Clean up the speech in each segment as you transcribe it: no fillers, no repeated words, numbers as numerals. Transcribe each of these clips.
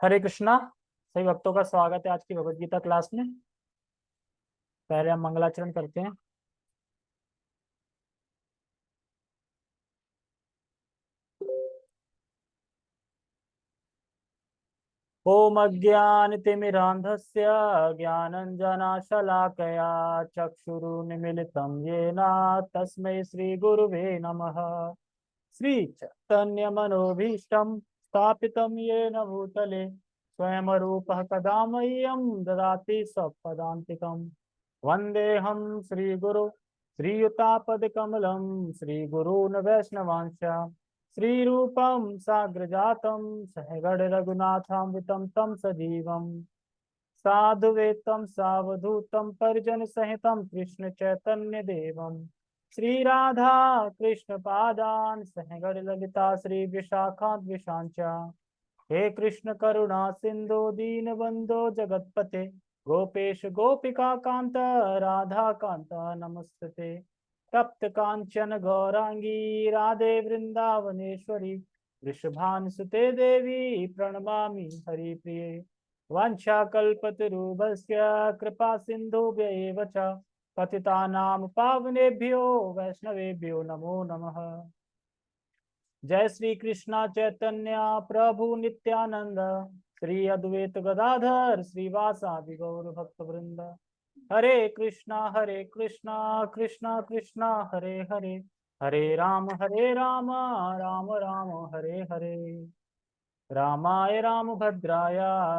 हरे कृष्णा। सभी भक्तों का स्वागत है आज की भगवत गीता क्लास में। पहले हम मंगलाचरण करते हैं। ओम अज्ञानतिमिरान्धस्य ज्ञानञ्जनशलाकया चक्षुरुन्मीलितं येन तस्मै श्रीगुरुवे नमः। श्रीचैतन्यमनोभीष्टं स्थापितं येन भूतले स्वयं रूपः कदा मह्यं ददाति स्वपदान्तिकम्। वन्देऽहं श्रीगुरु श्रीयुतापदकमलं श्रीगुरून् वैष्णवांश्च श्रीरूपं साग्रजातं सहगण रघुनाथामृतं तं सजीवम् साधुवेतं सावधूतं परिजन सहितं कृष्ण चैतन्य देवम् श्री राधा कृष्ण पादान सहगण ललिता श्री विशाखाद्विशांच हे कृष्ण करुणा सिंधु दीन बंधो जगतपते गोपेश गोपिका कांत राधा कांत नमस्ते। तप्त कांचन गौरांगी राधे वृंदावनेश्वरी वृषभानुसुते देवी प्रणमामि हरिप्रिये। वाञ्छाकल्पतरुभ्यश्च कृपा सिन्धुभ्य एव च पतितानां पावनेभ्यो वैष्णवेभ्यो नमो नमः। जय श्री कृष्ण चैतन्य प्रभु नित्यानंद श्री अद्वैत गदाधर श्रीवासादि गौर भक्त वृंद। हरे कृष्णा कृष्णा कृष्णा हरे हरे हरे राम राम राम हरे हरे। रामाय रामभद्राय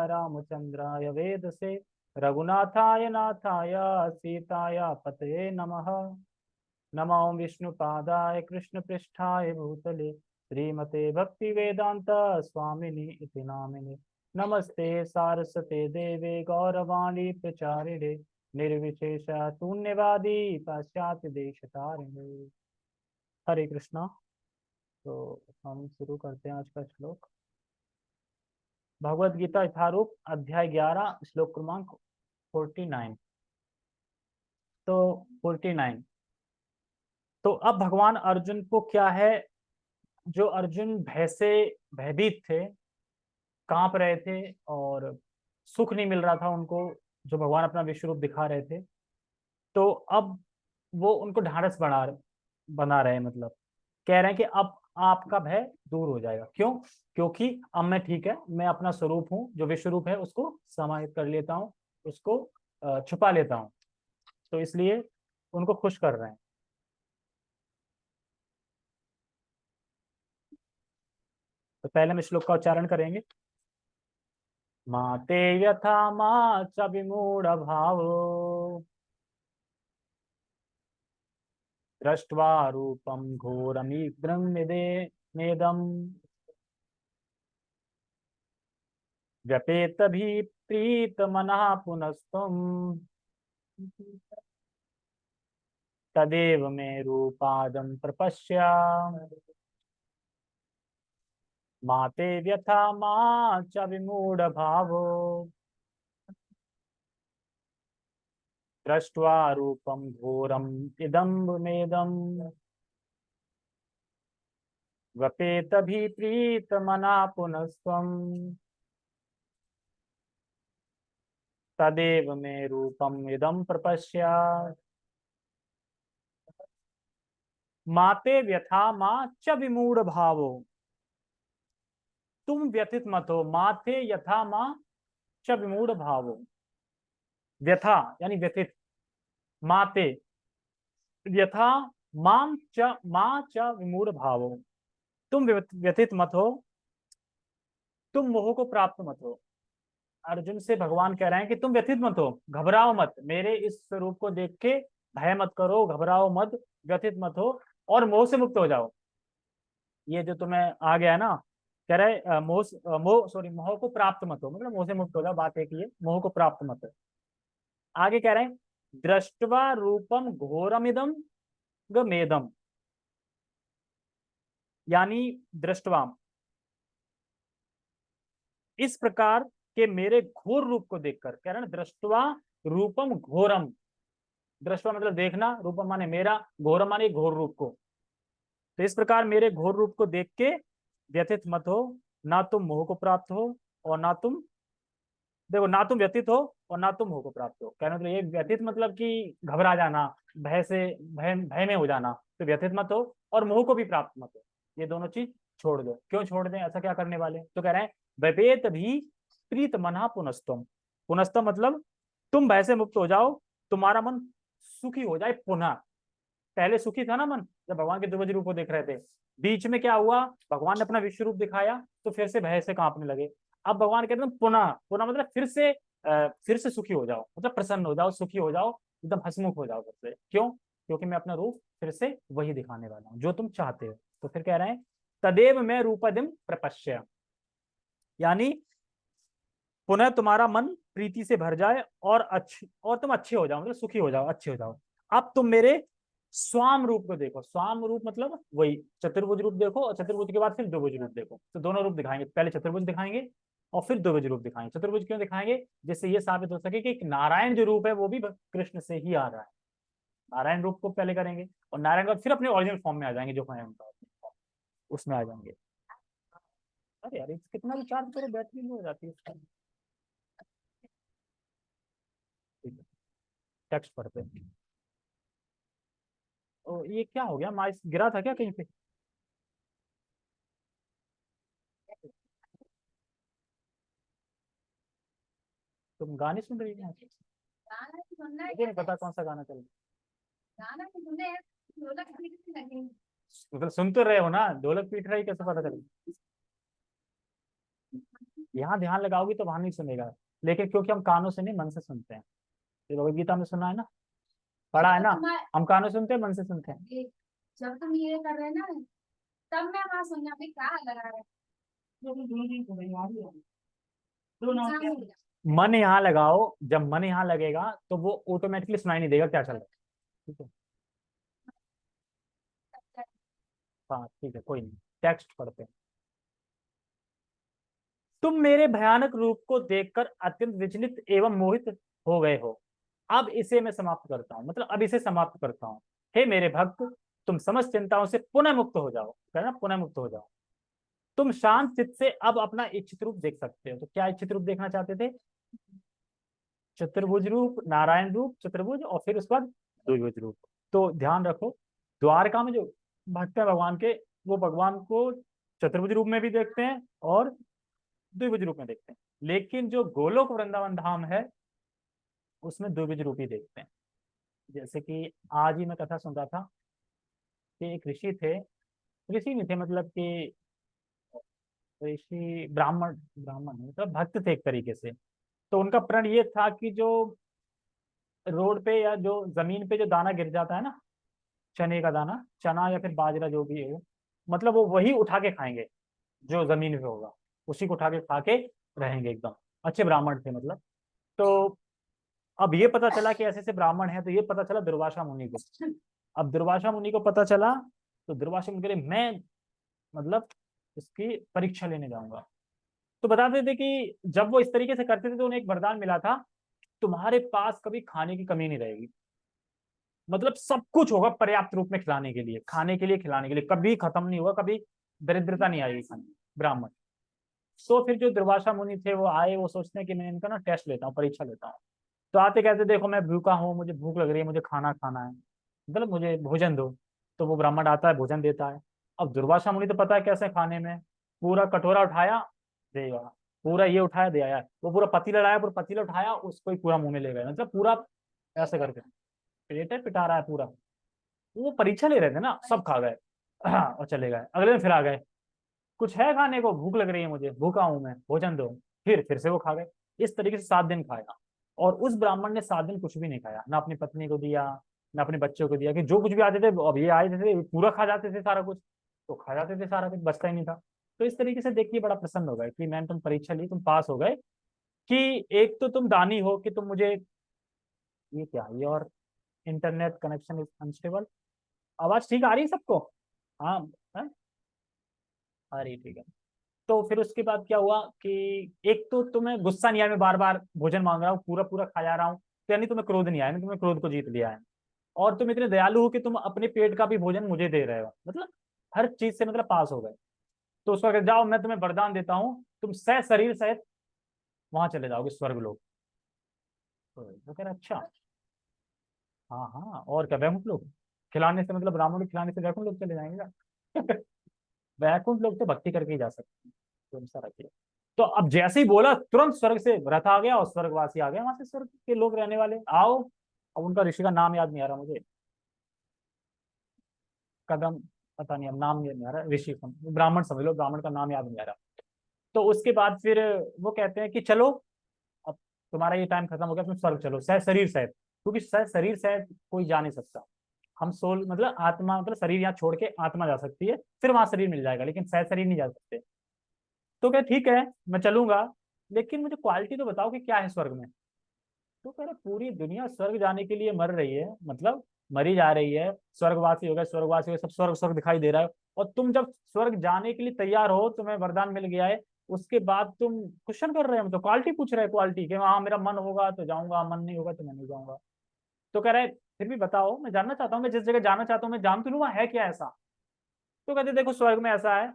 रामचंद्राय वेदसे रघुनाथाय नाथाय सीताय पतये नमः। नमो विष्णुपादाय कृष्णपृष्ठाय भूतले श्रीमते भक्तिवेदांत स्वामिनि इति नामिने। नमस्ते सारस्वते देवे गौरवाणी प्रचारिणे निर्विशेष शून्यवादी पाश्चात्य देशतारिणे। हरे कृष्णा। तो हम शुरू करते हैं आज का श्लोक। भगवद गीता यथारूप अध्याय 11 श्लोक क्रमांक 49। तो 49। तो अब भगवान अर्जुन को क्या है, जो अर्जुन भय से भयभीत थे, कांप रहे थे और सुख नहीं मिल रहा था उनको, जो भगवान अपना विश्व रूप दिखा रहे थे, तो अब वो उनको ढांढस बना रहे हैं। मतलब कह रहे हैं कि अब आपका भय दूर हो जाएगा। क्यों? क्योंकि अब मैं ठीक है, मैं अपना स्वरूप हूँ, जो विश्व रूप है उसको समाहित कर लेता हूँ, उसको छुपा लेता हूँ। तो इसलिए उनको खुश कर रहे हैं। तो पहले हम श्लोक का उच्चारण करेंगे। माते व्यथा मा च विमूढ़ भावो दृष्ट्वा रूपम घोरमीद्रं नेदम् व्यपेत भी प्रीत मना पुनस्तुम तदेव मे रूपादं प्रपश्य माते व्यथा मा च विमूढ़ भावो दृष्ट्वा रूपम घोरम इदं मेदम् व्यपेत भी प्रीत मना पुनस्त्वम् तदेव मे रूपम इदं प्रपश्य। माते व्यथा मा च विमूढ़ भावो। तुम व्यथित मत हो। माते यथा मा च विमूढ़ भावो। व्यथा यानी व्यथित, माते व्यथा माम च मा च विमूढ़ भावो। तुम व्यथित मत हो, तुम मोह को प्राप्त मत हो। अर्जुन से भगवान कह रहे हैं कि तुम व्यथित मत हो, घबराओ मत, मेरे इस स्वरूप को देख के भय मत करो, घबराओ मत, व्यथित मत हो और मोह से मुक्त हो जाओ। ये जो तुम्हें आ गया है ना, कह रहे मोह को प्राप्त मत हो, मतलब मोह से मुक्त हो जाओ। बात एक ये, मोह को प्राप्त मत हो। आगे कह रहे हैं दृष्टवा रूपम घोरमिदम गमेदम, यानी दृष्टवा इस प्रकार के मेरे घोर रूप को देखकर। कह रहे हैं दृष्टवा रूपम घोरम, दृष्टवा मतलब देखना, रूपम माने मेरा, घोरम माने घोर रूप को। तो इस प्रकार मेरे घोर रूप को देख के व्यथित मत हो, ना तुम मोह को प्राप्त हो और ना तुम, देखो ना तुम व्यतीत हो और ना तुम हो को प्राप्त हो। कहने मतलब ये व्यतीत मतलब कि घबरा जाना, भय से, भय में हो जाना, तो व्यतीत मत हो, और मोह को भी प्राप्त मत हो। ये दोनों चीज छोड़ दो। क्यों छोड़ दें, ऐसा क्या करने वाले? तो कह रहे हैं व्यपेत भी प्रीत मना पुनस्तम। पुनस्तम मतलब तुम भय से मुक्त हो जाओ, तुम्हारा मन सुखी हो जाए पुनः। पहले सुखी था ना मन, जब भगवान के द्विज रूप को देख रहे थे। बीच में क्या हुआ, भगवान ने अपना विश्व रूप दिखाया तो फिर से भय से कांपने लगे। अब भगवान कहते हैं पुनः, पुनः मतलब फिर से सुखी हो जाओ, मतलब प्रसन्न हो जाओ, सुखी हो जाओ, एकदम हंसमुख हो जाओ फिर से। क्यों? क्योंकि मैं अपना रूप फिर से वही दिखाने वाला हूँ जो तुम चाहते हो। तो फिर कह रहे हैं तदेव मैं रूपदिम प्रपश्य, यानी पुनः तुम्हारा मन प्रीति से भर जाए और अच्छे, और तुम अच्छे हो जाओ, मतलब सुखी हो जाओ, अच्छे हो जाओ। अब तुम मेरे स्वाम रूप को देखो। स्वाम रूप मतलब वही चतुर्भुज रूप देखो, और चतुर्भुज के बाद फिर द्विभुज रूप देखो। तो दोनों रूप दिखाएंगे, पहले चतुर्भुज दिखाएंगे और फिर द्विभुज रूप दिखाएंगे। चतुर्भुज क्यों दिखाएंगे? जिससे ये साबित हो सके कि नारायण जो रूप है वो भी कृष्ण से ही आ रहा है। नारायण रूप को पहले करेंगे और नारायण का फिर अपने ओरिजिनल फॉर्म में आ जाएंगे, जो है उनका उसमें आ जाएंगे। अरे यार कितना भी चार्ज करो बैटरी लो हो जाती है इसका। टेक्स्ट पढ़ते हैं। ओ ये क्या हो गया, माइस गिरा था क्या कहीं पे? तुम गाने सुन रही हो? गाना तो सुनना है, मुझे नहीं पता कौन सा गाना चल रहा गाना तो सुनना है, ढोलक पीटने लगे। है। मतलब सुन तो रहे हो ना, ढोलक पीट रही कैसे पता चल? यहाँ ध्यान लगाओगी तो वहां नहीं सुनेगा, लेकिन क्योंकि हम कानों से नहीं मन से सुनते हैं। ये भगवत गीता में सुना है ना, पढ़ा है जब ना। तुम हम कानों से सुनते हैं, मन से सुनते हैं। जब तुम ये कर रहे ना, तब मैं वहां सुनना भी क्या लगा रहा है। मन यहाँ लगाओ, जब मन यहाँ लगेगा तो वो ऑटोमेटिकली सुनाई नहीं देगा क्या चल रहा है। ठीक है, हाँ ठीक है, कोई नहीं। टेक्स्ट पढ़ते हैं। तुम मेरे भयानक रूप को देखकर अत्यंत विचलित एवं मोहित हो गए हो। अब इसे मैं समाप्त करता हूँ, मतलब अब इसे समाप्त करता हूँ। हे मेरे भक्त, तुम समस्त चिंताओं से पुनः मुक्त हो जाओ, कहना पुनः मुक्त हो जाओ। तुम शांत चित्त से अब अपना इच्छित रूप देख सकते हो। तो क्या इच्छित रूप देखना चाहते थे? चतुर्भुज रूप, नारायण रूप, चतुर्भुज, और फिर उसके बाद द्विभुज रूप। तो ध्यान रखो, द्वारका में जो भक्त है भगवान के, वो भगवान को चतुर्भुज रूप में भी देखते हैं और द्विभुज रूप में देखते हैं। लेकिन जो गोलोक वृंदावन धाम है उसमें द्विभुज रूप ही देखते हैं। जैसे कि आज ही मैं कथा सुन रहा था कि एक ऋषि थे, ऋषि नहीं थे मतलब कि ऋषि ब्राह्मण, ब्राह्मण नहीं, मतलब भक्त थे एक तरीके से। तो उनका प्रण ये था कि जो रोड पे या जो जमीन पे जो दाना गिर जाता है ना, चने का दाना, चना या फिर बाजरा जो भी है, मतलब वो वही उठा के खाएंगे जो जमीन पे होगा, उसी को उठा के खा के रहेंगे एकदम। अच्छे ब्राह्मण थे मतलब। तो अब ये पता चला कि ऐसे ऐसे ब्राह्मण हैं, तो ये पता चला दुर्वासा मुनि को। अब दुर्वासा मुनि को पता चला, तो दुर्वासा मुनि कह रहे मैं मतलब इसकी परीक्षा लेने जाऊंगा। तो बताते थे कि जब वो इस तरीके से करते थे तो उन्हें एक वरदान मिला था, तुम्हारे पास कभी खाने की कमी नहीं रहेगी। मतलब सब कुछ होगा पर्याप्त रूप में खिलाने के लिए, खाने के लिए, खिलाने के लिए, कभी खत्म नहीं होगा, कभी दरिद्रता नहीं आएगी खाने। ब्राह्मण। तो फिर जो दुर्वासा मुनि थे वो आए, वो सोचते हैं कि मैं इनका ना टेस्ट लेता हूँ, परीक्षा लेता हूँ। तो आते कहते देखो मैं भूखा हूँ, मुझे भूख लग रही है, मुझे खाना खाना है, मतलब मुझे भोजन दो। तो वो ब्राह्मण आता है, भोजन देता है। अब दुर्वासा मुनि तो पता है कैसे खाने में, पूरा कटोरा उठाया, दे आया, पूरा ये उठाया, दे आया, वो पूरा पतीला लाया, पूरा पतीला उठाया, उसको ही पूरा मुंह में ले गया, मतलब पूरा ऐसे करके पेट है पिटा रहा है पूरा। वो परीक्षा ले रहे थे ना, सब खा गए। और चले गए, अगले दिन फिर आ गए, कुछ है खाने को, भूख लग रही है मुझे, भूखा हूं मैं, भोजन दो। फिर से वो खा गए। इस तरीके से 7 दिन खाया। और उस ब्राह्मण ने 7 दिन कुछ भी नहीं खाया, ना अपनी पत्नी को दिया, ना अपने बच्चों को दिया, कि जो कुछ भी आते थे अब ये आए थे पूरा खा जाते थे सारा कुछ। तो खा जाते थे सारा कुछ, बचता ही नहीं था। तो इस तरीके से देखिए बड़ा प्रसन्न हो गए कि मैंने तुम परीक्षा ली, तुम पास हो गए, कि एक तो तुम दानी हो कि तुम मुझे, ये क्या, ये और इंटरनेट कनेक्शन इज अनस्टेबल। आवाज ठीक आ रही है सबको? हाँ है? आ रही है, ठीक है। तो फिर उसके बाद क्या हुआ कि एक तो तुम्हें गुस्सा नहीं आया, मैं बार बार भोजन मांग रहा हूँ, पूरा पूरा खा जा रहा हूँ, तो यानी तुम्हें क्रोध नहीं आया, तुमने क्रोध को जीत लिया है। और तुम इतने दयालु हो कि तुम अपने पेट का भी भोजन मुझे दे रहे हो, मतलब हर चीज से मतलब पास हो गए। तो उसका कहते, जाओ मैं तुम्हें वरदान देता हूँ, तुम सह शरीर सहित वहां चले जाओगे स्वर्ग लोग। तो वो कह रहा अच्छा, हाँ हाँ, और क्या वैकुंठ लोग, खिलाने से मतलब ब्राह्मण को खिलाने से वैकुंठ लोग चले जाएंगे क्या? वैकुंठ लोग तो भक्ति करके ही जा सकते हैं, तो ऐसा रखिए। तो अब जैसे ही बोला तुरंत स्वर्ग से रथ आ गया और स्वर्गवासी आ गए, वहां से स्वर्ग के लोग रहने वाले आओ। अब उनका ऋषि का नाम याद नहीं आ रहा मुझे, कदम, पता नहीं, अब नाम याद नहीं आ रहा, ऋषि ब्राह्मण समझ लो, ब्राह्मण का नाम याद नहीं आ रहा। तो उसके बाद फिर वो कहते हैं कि चलो, अब तुम्हारा ये टाइम खत्म हो गया, तुम स्वर्ग चलो सह शरीर सहित, क्योंकि सह शरीर सहित कोई जा नहीं सकता। हम सोल मतलब आत्मा, मतलब शरीर यहाँ छोड़ के आत्मा जा सकती है, फिर वहां शरीर मिल जाएगा, लेकिन सह शरीर नहीं जा सकते। तो क्या ठीक है, मैं चलूंगा, लेकिन मुझे क्वालिटी तो बताओ कि क्या है स्वर्ग में। तो कह रहे पूरी दुनिया स्वर्ग जाने के लिए मर रही है, मतलब मरी जा रही है, स्वर्गवासी हो गए, स्वर्गवासी हो गए, सब स्वर्ग स्वर्ग दिखाई दे रहा है, और तुम जब स्वर्ग जाने के लिए तैयार हो, तुम्हें वरदान मिल गया है, उसके बाद तुम क्वेश्चन कर रहे हो, मतलब क्वालिटी पूछ रहे हैं, क्वालिटी के हाँ मेरा मन होगा तो जाऊंगा, मन नहीं होगा तो मैं नहीं जाऊंगा। तो कह रहे फिर भी बताओ, मैं जानना चाहता हूँ, मैं जिस जगह जाना चाहता हूँ मैं जान तो लूँ वहाँ है क्या ऐसा। तो कहते देखो स्वर्ग में ऐसा है,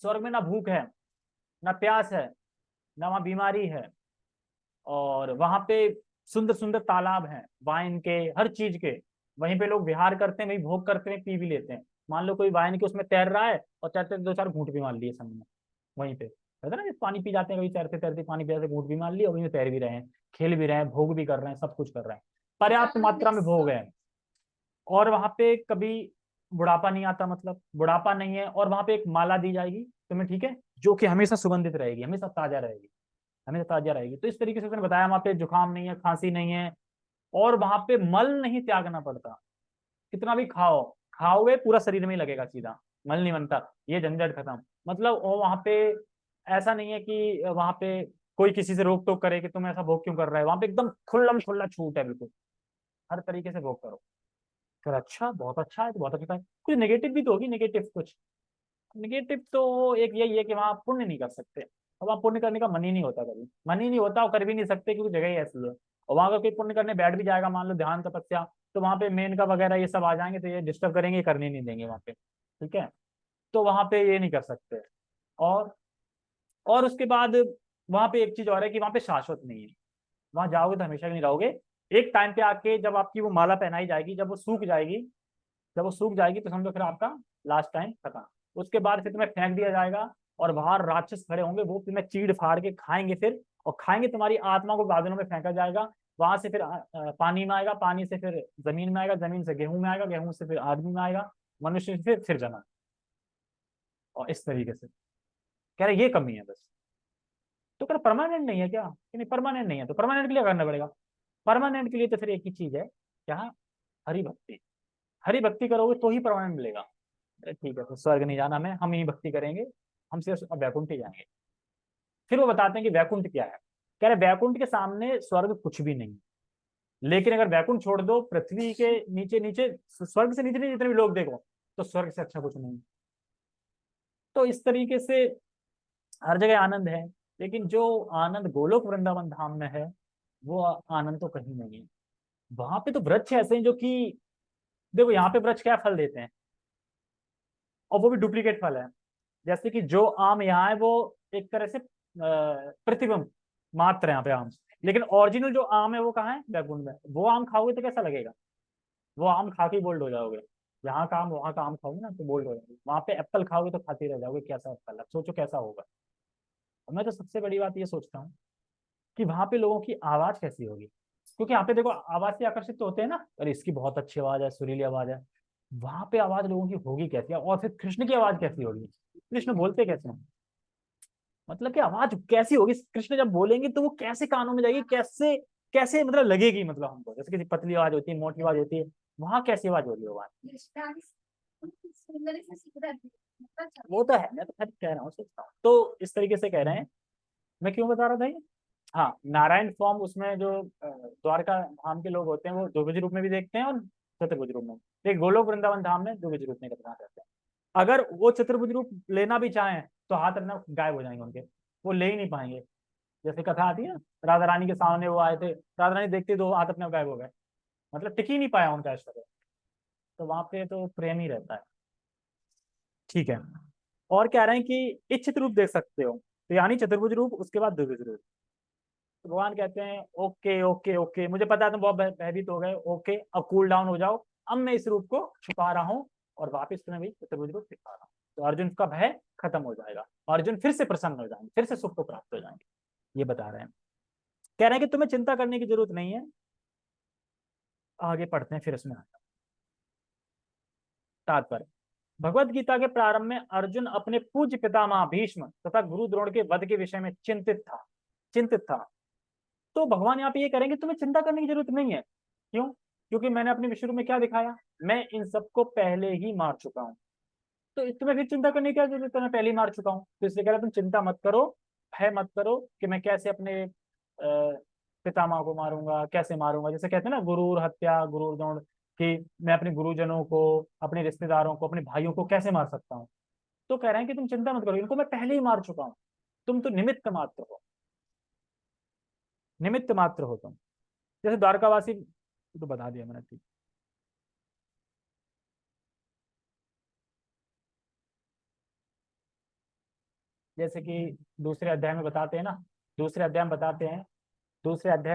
स्वर्ग में ना भूख है, ना प्यास है, ना वहाँ बीमारी है, और वहां पे सुंदर सुंदर तालाब हैं, वाइन के, हर चीज के। वहीं पे लोग विहार करते हैं, वहीं भोग करते हैं, पी भी लेते हैं। मान लो कोई वाइन के उसमें तैर रहा है और तैरते दो चार घूंट भी मार लिए संग में, वहीं पे कहते ना, जैसे पानी पी जाते हैं, कभी तैरते तैरते पानी पी जाते घूंट भी मार लिए, और वहीं में तैर भी रहे हैं, खेल भी रहे हैं, भोग भी कर रहे हैं, सब कुछ कर रहे हैं, पर्याप्त मात्रा में भोग है। और वहां पे कभी बुढ़ापा नहीं आता, मतलब बुढ़ापा नहीं है, और वहां पे एक माला दी जाएगी तुम्हें, ठीक है, जो कि हमेशा सुगंधित रहेगी, हमेशा ताजा रहेगी, हमेशा ताजा रहेगी। तो इस तरीके से उसने बताया, वहां पे जुकाम नहीं है, खांसी नहीं है, और वहां पे मल नहीं त्यागना पड़ता। कितना भी खाओ, खाओगे पूरा शरीर में ही लगेगा सीधा, मल नहीं बनता, ये झंझट खत्म। मतलब वो वहां पे ऐसा नहीं है कि वहां पे कोई किसी से रोक टोक करे कि तुम ऐसा भोग क्यों कर रहे हो, वहां पे एकदम खुल्लम खुल्ला छूट है बिल्कुल, हर तरीके से भोग करो। फिर अच्छा, बहुत अच्छा है, तो बहुत अच्छा है। कुछ नेगेटिव भी तो होगी, नेगेटिव कुछ, निगेटिव तो एक यही है कि वहां आप पुण्य नहीं कर सकते, और वहां पुण्य करने का मन ही नहीं होता, कभी मन ही नहीं होता, और कर भी नहीं सकते क्योंकि जगह ही ऐसी है। और वहां अगर कोई पुण्य करने बैठ भी जाएगा, मान लो ध्यान तपस्या, तो वहां पे मेनका वगैरह ये सब आ जाएंगे, तो ये डिस्टर्ब करेंगे, ये करने नहीं देंगे वहां पे, ठीक है। तो वहां पे ये नहीं कर सकते। और और उसके बाद वहां पे एक चीज और है कि वहां पे शाश्वत नहीं है, वहां जाओगे तो हमेशा के नहीं रहोगे। एक टाइम पे आके जब आपकी वो माला पहनाई जाएगी, जब वो सूख जाएगी, जब वो सूख जाएगी तो समझो फिर आपका लास्ट टाइम खत्म। उसके बाद फिर तुम्हें फेंक दिया जाएगा, और बाहर राक्षस खड़े होंगे, वो तुम्हें चीड़ फाड़ के खाएंगे फिर, और खाएंगे तुम्हारी आत्मा को, बादलों में फेंका जाएगा। वहां से फिर पानी में आएगा, पानी से फिर जमीन में आएगा, जमीन से गेहूं में आएगा, गेहूं से फिर आदमी में आएगा, मनुष्य से फिर जन्म। और इस तरीके से कह रहे ये कमी है बस। तो कह रहे परमानेंट नहीं है क्या, कि नहीं परमानेंट नहीं है, तो परमानेंट के लिए करना पड़ेगा। परमानेंट के लिए तो फिर एक ही चीज है, क्या, हरि भक्ति। हरि भक्ति करोगे तो ही परमानेंट मिलेगा। अरे ठीक है, तो स्वर्ग नहीं जाना हमें, हम ही भक्ति करेंगे, हम सिर्फ वैकुंठ ही जाएंगे। फिर वो बताते हैं कि वैकुंठ क्या है। कह रहे वैकुंठ के सामने स्वर्ग कुछ भी नहीं, लेकिन अगर वैकुंठ छोड़ दो, पृथ्वी के नीचे नीचे, स्वर्ग से नीचे नीचे जितने भी लोग देखो, तो स्वर्ग से अच्छा कुछ नहीं। तो इस तरीके से हर जगह आनंद है, लेकिन जो आनंद गोलोक वृंदावन धाम में है, वो आनंद तो कहीं नहीं है। वहां पे तो वृक्ष ऐसे हैं जो कि, देखो यहाँ पे वृक्ष क्या फल देते हैं, और वो भी डुप्लीकेट फल है। जैसे कि जो आम यहाँ है वो एक तरह से प्रतिबिंब मात्र है यहाँ पे आम, लेकिन ओरिजिनल जो आम है वो कहाँ है, बैकुंठ में। वो आम खाओगे तो कैसा लगेगा, वो आम खा के बोल्ड हो जाओगे। यहाँ का आम वहाँ का आम खाओगे ना तो बोल्ड हो जाओगे, वहां पे एप्पल खाओगे तो खाते रह जाओगे, कैसा एप्पल है, सोचो कैसा होगा। और मैं तो सबसे बड़ी बात ये सोचता हूँ कि वहां पे लोगों की आवाज कैसी होगी, क्योंकि यहाँ पे देखो आवाज से आकर्षित तो होते हैं ना, अरे इसकी बहुत अच्छी आवाज है, सुरीली आवाज है। वहां पे आवाज लोगों की होगी कैसी, और फिर कृष्ण की आवाज कैसी होगी, कृष्ण बोलते कैसे हैं, मतलब कि आवाज कैसी होगी, कृष्ण जब बोलेंगे तो वो कैसे कानों में जाएगी, कैसे कैसे मतलब लगेगी, मतलब हमको जैसे किसी पतली आवाज होती है, मोटी आवाज होती है, वहां कैसी आवाज होगी आवाज। सुंदर से सीख रहा है। वो तो है, मैं तो खैर कह रहा हूँ, सोचता हूँ तो इस तरीके से कह रहे हैं। मैं क्यों बता रहा था ये, हाँ, नारायण फॉर्म उसमें जो द्वारका धाम के लोग होते हैं वो द्विभुज रूप में भी देखते हैं, और चतुर्भुज रूप में। लेकिन गोलोक वृंदावन धाम में द्विभुज रूप में करना रहते हैं। अगर वो चतुर्भुज रूप लेना भी चाहें तो हाथ रखना गायब हो जाएंगे उनके, वो ले ही नहीं पाएंगे। जैसे कथा आती है ना, राधा रानी के सामने वो आए थे, राधा रानी देखते दो हाथ अपने आप गायब हो गए, मतलब टिक ही नहीं पाया उनका ऐश्वर्य। तो वहां पे तो प्रेम ही रहता है, ठीक है। और कह रहे हैं कि इच्छित रूप देख सकते हो, तो यानी चतुर्भुज रूप, उसके बाद द्विभुज रूप। तो भगवान कहते हैं ओके ओके ओके, मुझे पता है तुम बहुत भयभीत हो गए, ओके अब कूल डाउन हो जाओ, अब मैं इस रूप को छुपा रहा हूँ और वापस तुम्हें भी चतुर्भुज रूप दिखा रहा हूँ। तो अर्जुन का भय खत्म हो जाएगा, अर्जुन फिर से प्रसन्न हो जाएंगे, फिर से सुख को प्राप्त हो जाएंगे। ये बता रहे हैं, कह रहे हैं कि तुम्हें चिंता करने की जरूरत नहीं है। आगे पढ़ते हैं फिर इसमें तात्पर्य। भगवत गीता के प्रारंभ में अर्जुन अपने पूज्य पितामह भीष्म तथा गुरु द्रोण के वध के विषय में चिंतित था। तो भगवान यहाँ पे ये करेंगे तुम्हें चिंता करने की जरूरत नहीं है। क्यों? क्योंकि मैंने अपने विश्व में क्या दिखाया, मैं इन सबको पहले ही मार चुका हूँ। तो तुम्हें फिर चिंता करने की क्या जरूरत है, मैं पहले ही मार चुका हूँ। तो इसलिए कह रहा तुम चिंता मत करो, भय मत करो कि मैं कैसे अपने पितामह को मारूंगा, कैसे मारूंगा। जैसे कहते हैं ना गुरूर हत्या गुरूर दौड़, कि मैं अपने गुरुजनों को, अपने रिश्तेदारों को, अपने भाइयों को कैसे मार सकता हूँ। तो कह रहे हैं कि तुम चिंता मत करो, इनको मैं पहले ही मार चुका हूँ, तुम तो निमित्त मात्र हो, निमित्त मात्र हो तुम। जैसे द्वारकावासी तो बता दिया मैंने, ठीक। जैसे कि दूसरे अध्याय में बताते हैं ना, दूसरे अध्याय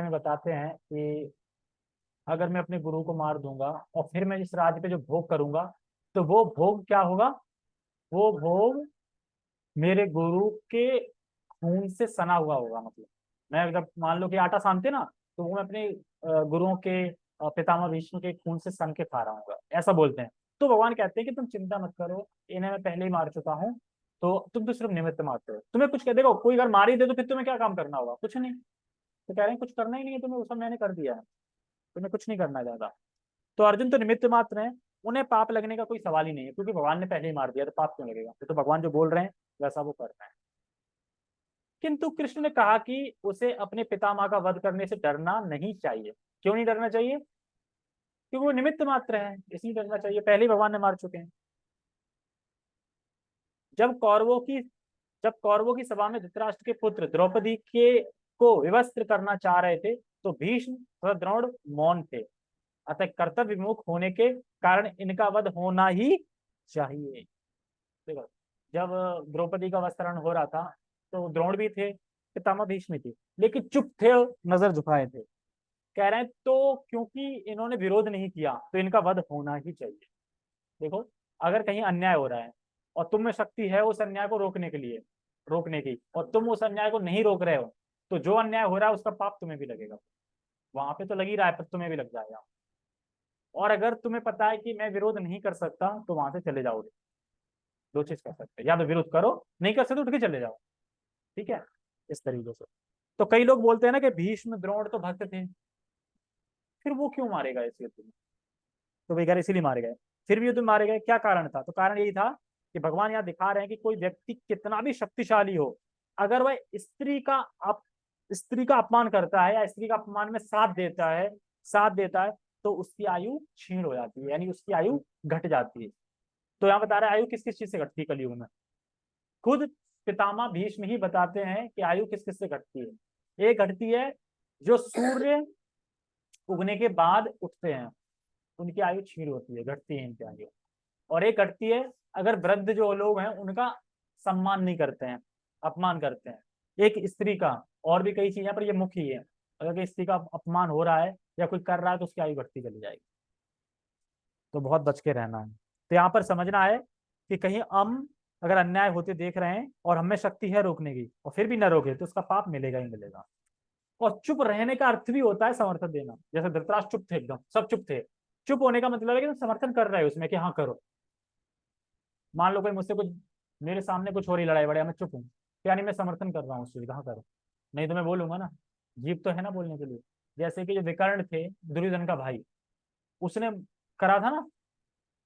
में बताते हैं कि अगर मैं अपने गुरु को मार दूंगा और फिर मैं इस राज्य पे जो भोग करूंगा, तो वो भोग क्या होगा, वो भोग मेरे गुरु के खून से सना हुआ होगा। मतलब मैं जब मान लो कि आटा सानते ना, तो वो मैं अपने गुरुओं के पितामह भीष्म के खून से सन के खा रहा हूँ, ऐसा बोलते हैं। तो भगवान कहते हैं कि तुम चिंता मत करो, इन्हें मैं पहले ही मार चुका हूँ, तो तुम तो सिर्फ निमित्त मात्र हो। तुम्हें कुछ कह देखो, कोई अगर मार ही दे तो फिर तुम्हें क्या काम करना होगा, कुछ नहीं। तो कह रहे हैं कुछ करना ही नहीं है तुम्हें, वो सब मैंने कर दिया है, तुम्हें कुछ नहीं करना है ज्यादा। तो अर्जुन तो निमित्त मात्र है, उन्हें पाप लगने का कोई सवाल ही नहीं है, क्योंकि भगवान ने पहले ही मार दिया, तो पाप क्यों लगेगा। तो भगवान जो बोल रहे हैं वैसा वो कर रहे हैं। किंतु कृष्ण ने कहा कि उसे अपने पितामह का वध करने से डरना नहीं चाहिए। क्यों नहीं डरना चाहिए? क्योंकि वो निमित्त मात्र है, इसलिए डरना चाहिए, पहले ही भगवान ने मार चुके हैं। जब कौरवों की जब कौरवों की सभा में धृतराष्ट्र के पुत्र द्रौपदी के को विवस्त्र करना चाह रहे थे, तो भीष्म तथा द्रोण मौन थे। अतः कर्तव्य विमुख होने के कारण इनका वध होना ही चाहिए। देखो, जब द्रौपदी का वस्त्रण हो रहा था, तो द्रोण भी थे, पितामह भीष्म थी, लेकिन चुप थे, नजर झुकाए थे। कह रहे हैं तो क्योंकि इन्होंने विरोध नहीं किया, तो इनका वध होना ही चाहिए। देखो, अगर कहीं अन्याय हो रहा है और तुम में शक्ति है उस अन्याय को रोकने की, और तुम उस अन्याय को नहीं रोक रहे हो, तो जो अन्याय हो रहा है उसका पाप तुम्हें भी लगेगा। वहां पे तो लग ही रहा है, पर तुम्हें भी लग जाएगा। और अगर तुम्हें पता है कि मैं विरोध नहीं कर सकता, तो वहां से चले जाओगे। दो चीज कर सकते हैं, या तो विरोध करो, नहीं कर सकते उठ के चले जाओ। ठीक है, इस तरीके से। तो कई लोग बोलते हैं ना कि भीष्म द्रोण तो भक्त थे, फिर वो क्यों मारे गए इस युद्ध में। तो वे कह रहे इसीलिए मारे गए। फिर भी युद्ध में मारे गए, क्या कारण था? तो कारण यही था कि भगवान यहाँ दिखा रहे हैं कि कोई व्यक्ति कितना भी शक्तिशाली हो, अगर वह स्त्री का अपमान करता है या स्त्री का अपमान में साथ देता है, तो उसकी आयु क्षीण हो जाती है, यानी उसकी आयु घट जाती है। तो यहाँ बता रहे हैं आयु किस किस चीज से घटती है कलयुग में। खुद पितामह भीष्म ही बताते हैं कि आयु किस किस से घटती है। एक घटती है जो सूर्य उगने के बाद उठते हैं, उनकी आयु क्षीण होती है, घटती है इनकी आयु। और एक घटती है अगर वृद्ध जो लोग हैं उनका सम्मान नहीं करते हैं, अपमान करते हैं। एक स्त्री का, और भी कई चीजें, पर ये मुख्य ही है। अगर किसी स्त्री का अपमान हो रहा है या कोई कर रहा है, तो उसकी आयु घटती चली जाएगी। तो बहुत बच के रहना है। तो यहाँ पर समझना है कि कहीं हम अगर अन्याय होते देख रहे हैं और हमें शक्ति है रोकने की, और फिर भी न रोके, तो उसका पाप मिलेगा ही मिलेगा। और चुप रहने का अर्थ भी होता है समर्थन देना। जैसे धृतराष्ट्र चुप थे, एकदम सब चुप थे। चुप होने का मतलब है कि तुम समर्थन कर रहे हो उसमें कि हाँ करो। मान लो कोई मुझसे कुछ, मेरे सामने कुछ हो रही लड़ाई बड़े, मैं चुप हूँ, तो यानी मैं समर्थन कर रहा हूँ उस चीज, कहाँ करो। नहीं तो मैं बोलूंगा ना, जीप तो है ना बोलने के लिए। जैसे कि जो विकर्ण थे, दुर्योधन का भाई, उसने करा था ना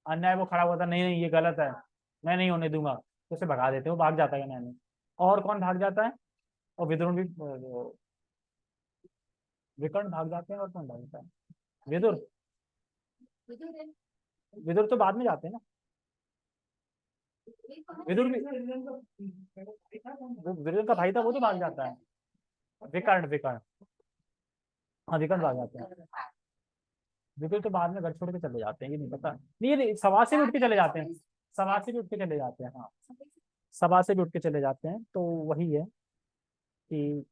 अन्याय, वो खड़ा हुआ था, नहीं नहीं ये गलत है, मैं नहीं होने दूंगा, तो उसे भगा देते, वो भाग जाता है मैंने। और कौन भाग जाता है? और विदुर भी, विकर्ण भाग जाते हैं, और कौन भाग जाता है? विदुर। विदुर है, विदुर तो बाद में जाते हैं ना। विदुर भी, विदुर का भाई था, वो तो भाग जाता है। विकर्ण, विकर्ण। हाँ, विकर्ण भाग जाते हैं। विदुर तो बाद में घर छोड़ के चले जाते हैं, ये नहीं पता। नहीं, ये सभा से भी उठ के चले जाते हैं, सभा से भी उठ के चले जाते हैं, हाँ। सभा से भी उठ के चले जाते हैं, तो वही है कि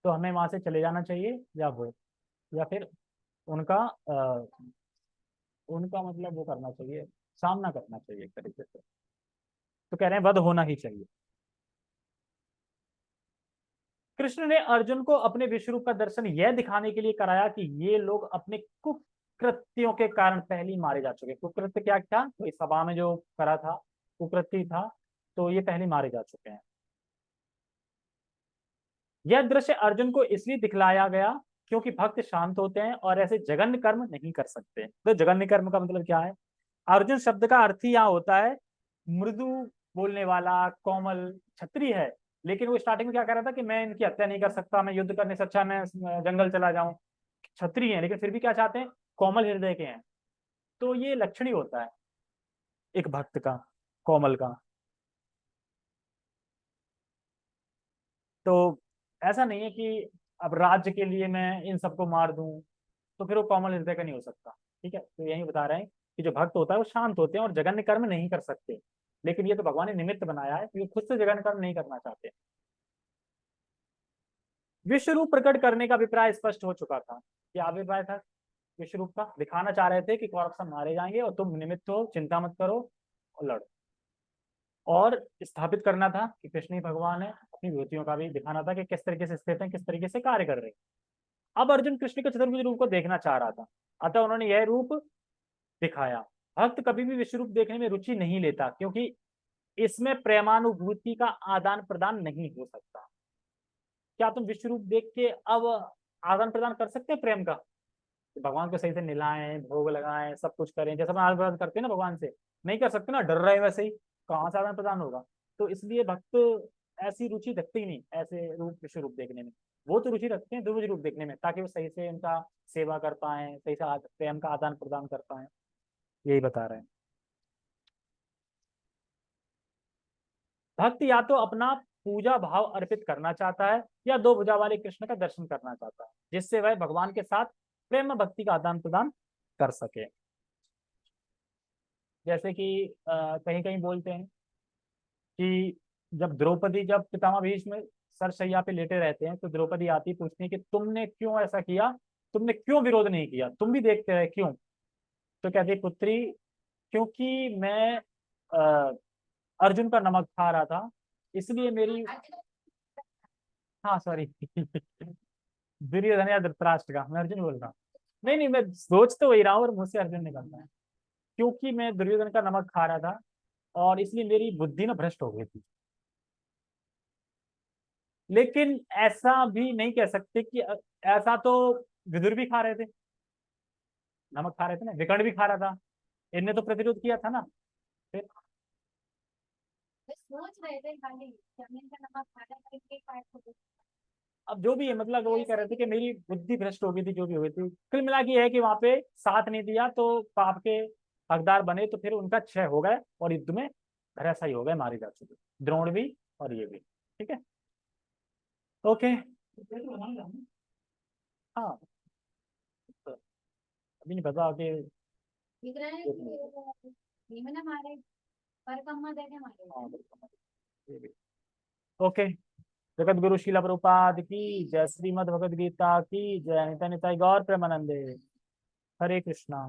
तो हमें वहां से चले जाना चाहिए, या फिर उनका उनका मतलब वो करना चाहिए, सामना करना चाहिए एक तरीके से। तो कह रहे हैं वध होना ही चाहिए। कृष्ण ने अर्जुन को अपने विश्वरूप का दर्शन यह दिखाने के लिए कराया कि ये लोग अपने कुकृत्यों के कारण पहले ही मारे जा चुके। कुकृत्य क्या था? तो इस सभा में जो करा था कुकृत्य था, तो ये पहले मारे जा चुके हैं। यह दृश्य अर्जुन को इसलिए दिखलाया गया क्योंकि भक्त शांत होते हैं और ऐसे जघन्य कर्म नहीं कर सकते। तो जघन्य कर्म का मतलब क्या है? अर्जुन शब्द का अर्थ ही यहाँ होता है मृदु बोलने वाला, कोमल, क्षत्रिय है। लेकिन वो स्टार्टिंग में क्या कह रहा था कि मैं इनकी हत्या नहीं कर सकता, मैं युद्ध करने से अच्छा मैं जंगल चला जाऊं। क्षत्रिय है लेकिन फिर भी क्या चाहते हैं? कोमल हृदय के हैं। तो ये लक्षण ही होता है एक भक्त का, कोमल का। तो ऐसा नहीं है कि अब राज्य के लिए मैं इन सबको मार दूं, तो फिर वो कोमल हृदय का नहीं हो सकता। ठीक है, तो यही बता रहे हैं कि जो भक्त होता है वो शांत होते हैं और जघन्य कर्म नहीं कर सकते। लेकिन ये तो भगवान ने निमित्त बनाया है, क्योंकि खुद से जघन्य कर्म नहीं करना चाहते। विश्व रूप प्रकट करने का अभिप्राय स्पष्ट हो चुका था। क्या अभिप्राय था विश्व रूप का? दिखाना चाह रहे थे कि कौरव सब मारे जाएंगे और तुम निमित्त हो, चिंता मत करो और लड़ो। और स्थापित करना था कि कृष्ण ही भगवान है, अपनी विभूतियों का भी दिखाना था कि किस तरीके से स्थित है, किस तरीके से कार्य कर रहे हैं। अब अर्जुन कृष्ण के चतुर्भुज रूप को देखना चाह रहा था, अतः उन्होंने यह रूप दिखाया। भक्त कभी भी विश्व रूप देखने में रुचि नहीं लेता क्योंकि इसमें प्रेमानुभूति का आदान प्रदान नहीं हो सकता। क्या तुम विश्व रूप देख के अब आदान प्रदान कर सकते हैं प्रेम का? तो भगवान को सही से निलाएं, भोग लगाएं, सब कुछ करें जैसा हम आदान प्रदान करते हैं ना भगवान से, नहीं कर सकते ना, डर रहे वैसे ही कहाँ से आदान प्रदान होगा। तो इसलिए भक्त ऐसी रुचि रखते ही नहीं ऐसे रूप विश्व रूप देखने में। वो तो रुचि रखते हैं दुर्वज रूप देखने में, ताकि वो सही से उनका सेवा कर पाए, सही से प्रेम का आदान प्रदान कर पाए। यही बता रहे हैं। भक्त या तो अपना पूजा भाव अर्पित करना चाहता है या दो भुजा वाले कृष्ण का दर्शन करना चाहता है, जिससे वह भगवान के साथ प्रेम भक्ति का आदान प्रदान कर सके। जैसे कि कहीं कहीं बोलते हैं कि जब पितामह भीष्म सरशैया पे लेटे रहते हैं तो द्रौपदी आती पूछती है कि तुमने क्यों ऐसा किया, तुमने क्यों विरोध नहीं किया, तुम भी देखते रहे क्यों? तो कहती है पुत्री, क्योंकि मैं अर्जुन का नमक खा रहा था, इसलिए मेरी, हाँ सॉरी दुर्योधन या धृतराष्ट्र का, मैं अर्जुन बोल रहा हूँ। नहीं नहीं, मैं सोच तो वही रहा हूँ और मुझसे अर्जुन निकलता है। क्योंकि मैं दुर्योधन का नमक खा रहा था और इसलिए मेरी बुद्धि ना भ्रष्ट हो गई थी। लेकिन ऐसा भी नहीं कह सकते कि ऐसा तो विदुर भी खा रहे थे, नमक खा रहे थे ना, विकर्ण भी खा रहा था, इनने तो प्रतिरोध किया था ना। फिर वे सोच रहे थे खाली जमीन का नमक खाने करके काट को। अब जो भी है, मतलब वही कह रहे थे कि मेरी बुद्धि भ्रष्ट हो गई थी, जो भी हुई थी। कुल मिला के है कि वहां पे साथ नहीं दिया तो पाप के हकदार बने, तो फिर उनका क्षय हो गए और युद्ध में धराशायी हो गए, मारे जा चुके, द्रोण भी और ये भी। ठीक है, ओके। हाँ, तो अभी नहीं पता कि दिख रहा है कि भीम ने मारे पर कम्मा देके मारे। हाँ, ओके। जगत गुरु शिला प्रभुपाद की जय, श्रीमद भगवद गीता की जय, नित्य नित्य गौर प्रेमानंदे। हरे कृष्णा।